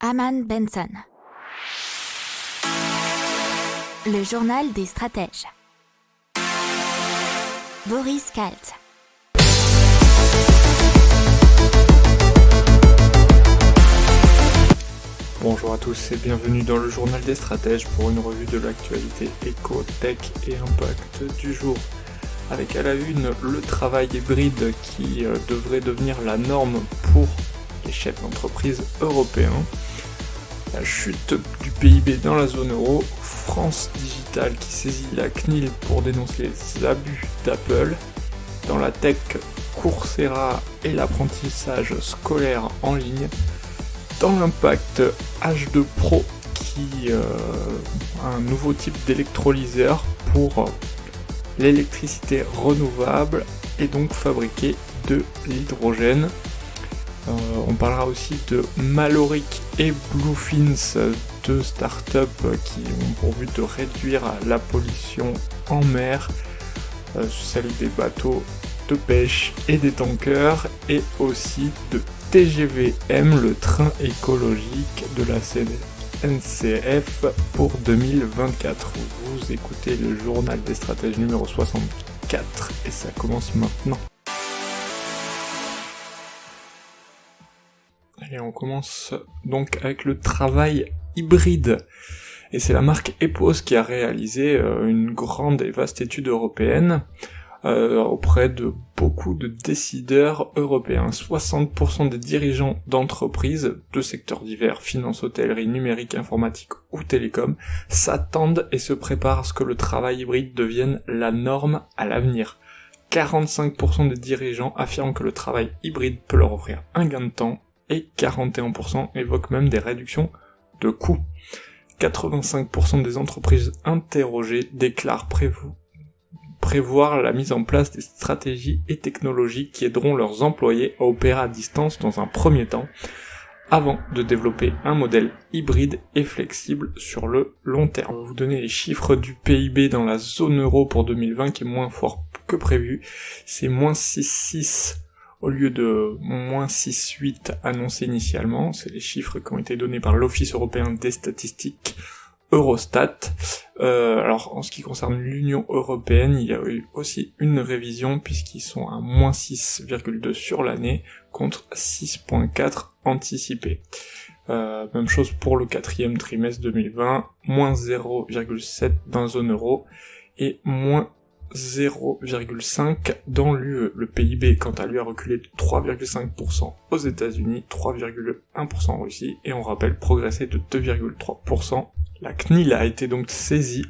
Aman Benson. Le journal des stratèges. Boris Kalt. Bonjour à tous et bienvenue dans le journal des stratèges pour une revue de l'actualité éco, tech et impact du jour. Avec à la une le travail hybride qui devrait devenir la norme pour les chefs d'entreprise européens. La chute du PIB dans la zone euro, France Digital qui saisit la CNIL pour dénoncer les abus d'Apple. Dans la tech, Coursera et l'apprentissage scolaire en ligne. Dans l'impact, H2 Pro qui a un nouveau type d'électrolyseur pour l'électricité renouvelable et donc fabriquer de l'hydrogène. On parlera aussi de Mallorik et Bluefins, deux startups qui ont pour but de réduire la pollution en mer, celle des bateaux de pêche et des tankers, et aussi de TGVM, le train écologique de la SNCF pour 2024. Vous écoutez le journal des stratèges numéro 64 et ça commence maintenant. Et on commence donc avec le travail hybride. Et c'est la marque Epos qui a réalisé une grande et vaste étude européenne auprès de beaucoup de décideurs européens. 60% des dirigeants d'entreprises de secteurs divers, finance, hôtellerie, numérique, informatique ou télécom, s'attendent et se préparent à ce que le travail hybride devienne la norme à l'avenir. 45% des dirigeants affirment que le travail hybride peut leur offrir un gain de temps, et 41% évoquent même des réductions de coûts. 85% des entreprises interrogées déclarent prévoir la mise en place des stratégies et technologies qui aideront leurs employés à opérer à distance dans un premier temps, avant de développer un modèle hybride et flexible sur le long terme. On va vous donner les chiffres du PIB dans la zone euro pour 2020 qui est moins fort que prévu. C'est moins 6,6 au lieu de moins 6,8 annoncé initialement. C'est les chiffres qui ont été donnés par l'Office européen des statistiques, Eurostat. Alors en ce qui concerne l'Union européenne, il y a eu aussi une révision puisqu'ils sont à moins 6,2 sur l'année contre 6,4 anticipés. Même chose pour le quatrième trimestre 2020, moins 0,7 dans la zone euro et moins 0,5 dans l'UE. Le PIB, quant à lui, a reculé de 3,5% aux États-Unis, 3,1% en Russie, et on rappelle progressé de 2,3%. La CNIL a été donc saisie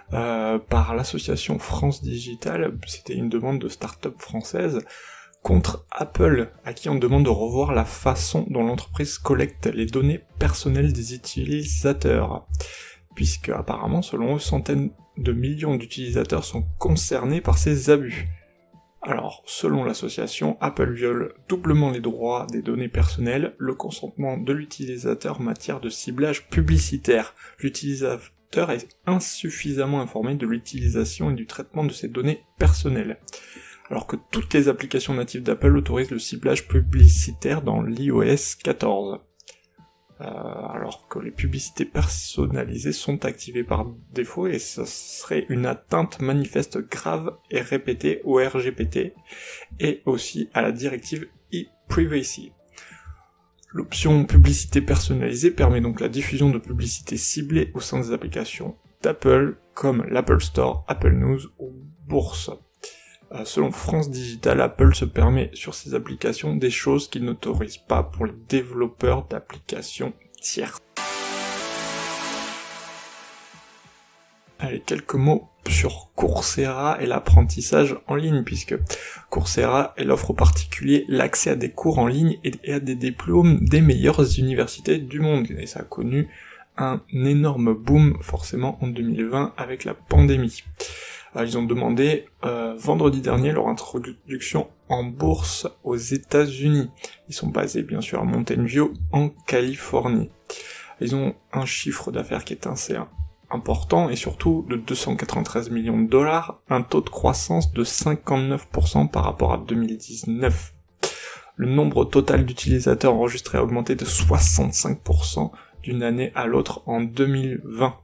par l'association France Digital, c'était une demande de start-up française, contre Apple, à qui on demande de revoir la façon dont l'entreprise collecte les données personnelles des utilisateurs. Puisque apparemment, selon eux, centaines de millions d'utilisateurs sont concernés par ces abus. Alors, selon l'association, Apple viole doublement les droits des données personnelles, le consentement de l'utilisateur en matière de ciblage publicitaire. L'utilisateur est insuffisamment informé de l'utilisation et du traitement de ces données personnelles. Alors que toutes les applications natives d'Apple autorisent le ciblage publicitaire dans l'iOS 14. Alors que les publicités personnalisées sont activées par défaut et ce serait une atteinte manifeste grave et répétée au RGPD et aussi à la directive e-privacy. L'option publicité personnalisée permet donc la diffusion de publicités ciblées au sein des applications d'Apple comme l'Apple Store, Apple News ou Bourse. Selon France Digital, Apple se permet sur ses applications des choses qu'il n'autorise pas pour les développeurs d'applications tierces. Allez, quelques mots sur Coursera et l'apprentissage en ligne, puisque Coursera, elle offre aux particuliers l'accès à des cours en ligne et à des diplômes des meilleures universités du monde, et ça a connu un énorme boom forcément en 2020 avec la pandémie. Ils ont demandé vendredi dernier leur introduction en bourse aux États-Unis. Ils sont basés bien sûr à Mountain View en Californie. Ils ont un chiffre d'affaires qui est assez important et surtout de 293 millions de dollars, un taux de croissance de 59% par rapport à 2019. Le nombre total d'utilisateurs enregistrés a augmenté de 65% d'une année à l'autre en 2020.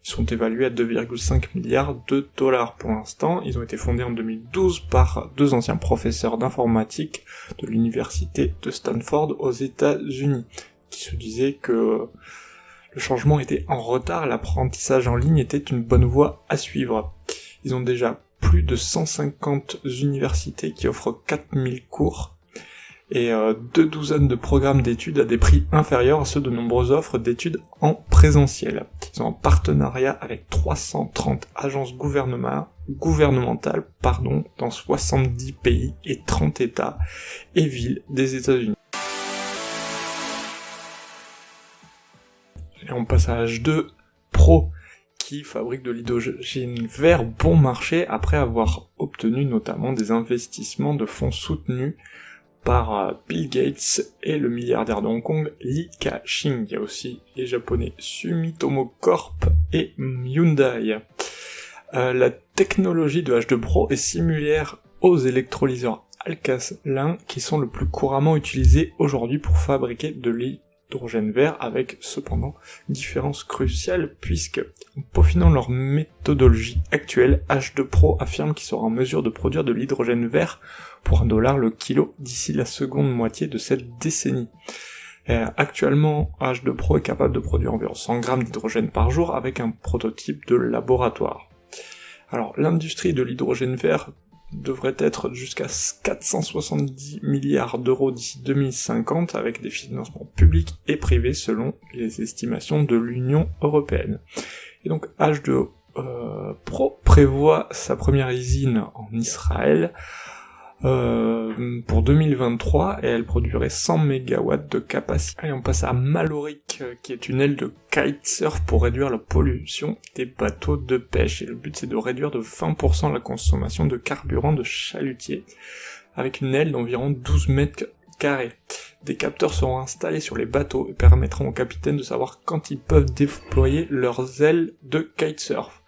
Ils sont évalués à 2,5 milliards de dollars pour l'instant. Ils ont été fondés en 2012 par 2 anciens professeurs d'informatique de l'université de Stanford aux États-Unis, qui se disaient que le changement était en retard, l'apprentissage en ligne était une bonne voie à suivre. Ils ont déjà plus de 150 universités qui offrent 4000 cours et 2 douzaines de programmes d'études à des prix inférieurs à ceux de nombreuses offres d'études en présentiel. Ils sont en partenariat avec 330 agences gouvernementales dans 70 pays et 30 États et villes des États-Unis. Et on passe à H2 Pro, qui fabrique de l'hydrogène vert bon marché après avoir obtenu notamment des investissements de fonds soutenus par Bill Gates et le milliardaire de Hong Kong Li Ka-shing. Il y a aussi les japonais Sumitomo Corp et Hyundai. La technologie de H2 Pro est similaire aux électrolyseurs alcalins qui sont le plus couramment utilisés aujourd'hui pour fabriquer de l'hydrogène vert, avec cependant une différence cruciale puisque, en peaufinant leur méthodologie actuelle, H2 Pro affirme qu'il sera en mesure de produire de l'hydrogène vert pour $1 le kilo d'ici la seconde moitié de cette décennie. Actuellement, H2 Pro est capable de produire environ 100 grammes d'hydrogène par jour avec un prototype de laboratoire. Alors, l'industrie de l'hydrogène vert devrait être jusqu'à 470 milliards d'euros d'ici 2050 avec des financements publics et privés selon les estimations de l'Union européenne. Et donc H2 Pro prévoit sa première usine en Israël pour 2023 et elle produirait 100 MW de capacité. Et on passe à Maloric qui est une aile de kitesurf pour réduire la pollution des bateaux de pêche. Et le but c'est de réduire de 20% la consommation de carburant de chalutiers avec une aile d'environ 12 mètres carrés. Des capteurs seront installés sur les bateaux et permettront aux capitaines de savoir quand ils peuvent déployer leurs ailes de kitesurf.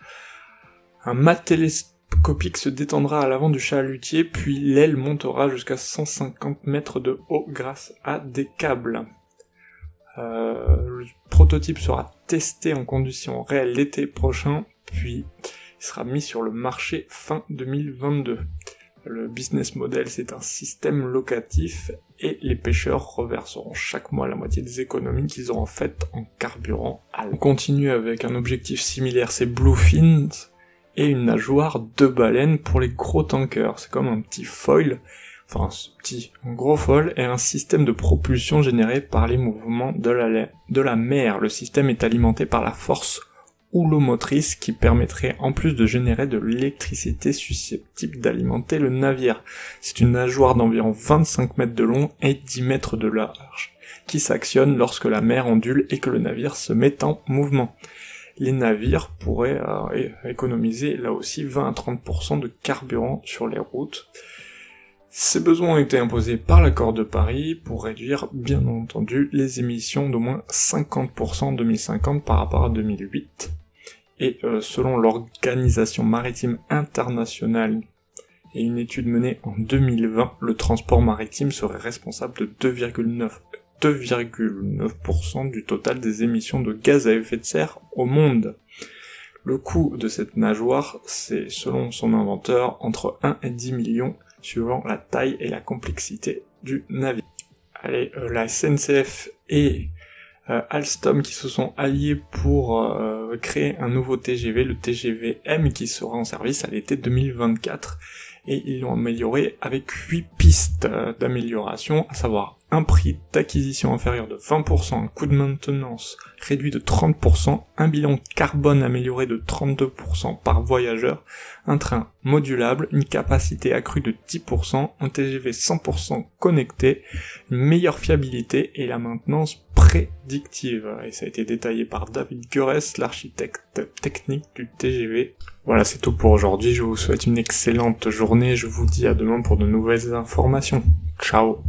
Un mât télescopique se détendra à l'avant du chalutier, puis l'aile montera jusqu'à 150 mètres de haut grâce à des câbles. Le prototype sera testé en conditions réelles l'été prochain, puis il sera mis sur le marché fin 2022. Le business model, c'est un système locatif et les pêcheurs reverseront chaque mois la moitié des économies qu'ils auront faites en carburant. On continue avec un objectif similaire, c'est Bluefin, et une nageoire de baleine pour les gros tankers. C'est comme un petit foil, un gros foil, et un système de propulsion généré par les mouvements de la mer. Le système est alimenté par la force houlomotrice qui permettrait en plus de générer de l'électricité susceptible d'alimenter le navire. C'est une nageoire d'environ 25 mètres de long et 10 mètres de large, qui s'actionne lorsque la mer ondule et que le navire se met en mouvement. Les navires pourraient économiser là aussi 20 à 30% de carburant sur les routes. Ces besoins ont été imposés par l'accord de Paris pour réduire bien entendu les émissions d'au moins 50% en 2050 par rapport à 2008. Et selon l'Organisation maritime internationale et une étude menée en 2020, le transport maritime serait responsable de 2,9% du total des émissions de gaz à effet de serre au monde. Le coût de cette nageoire, c'est, selon son inventeur, entre 1 et 10 millions, suivant la taille et la complexité du navire. Allez, la SNCF et Alstom qui se sont alliés pour créer un nouveau TGV, le TGV M, qui sera en service à l'été 2024, et ils l'ont amélioré avec 8 pistes d'amélioration, à savoir un prix d'acquisition inférieur de 20%, un coût de maintenance réduit de 30%, un bilan carbone amélioré de 32% par voyageur, un train modulable, une capacité accrue de 10%, un TGV 100% connecté, une meilleure fiabilité et la maintenance prédictive. Et ça a été détaillé par David Gurès, l'architecte technique du TGV. Voilà, c'est tout pour aujourd'hui, je vous souhaite une excellente journée, je vous dis à demain pour de nouvelles informations. Ciao.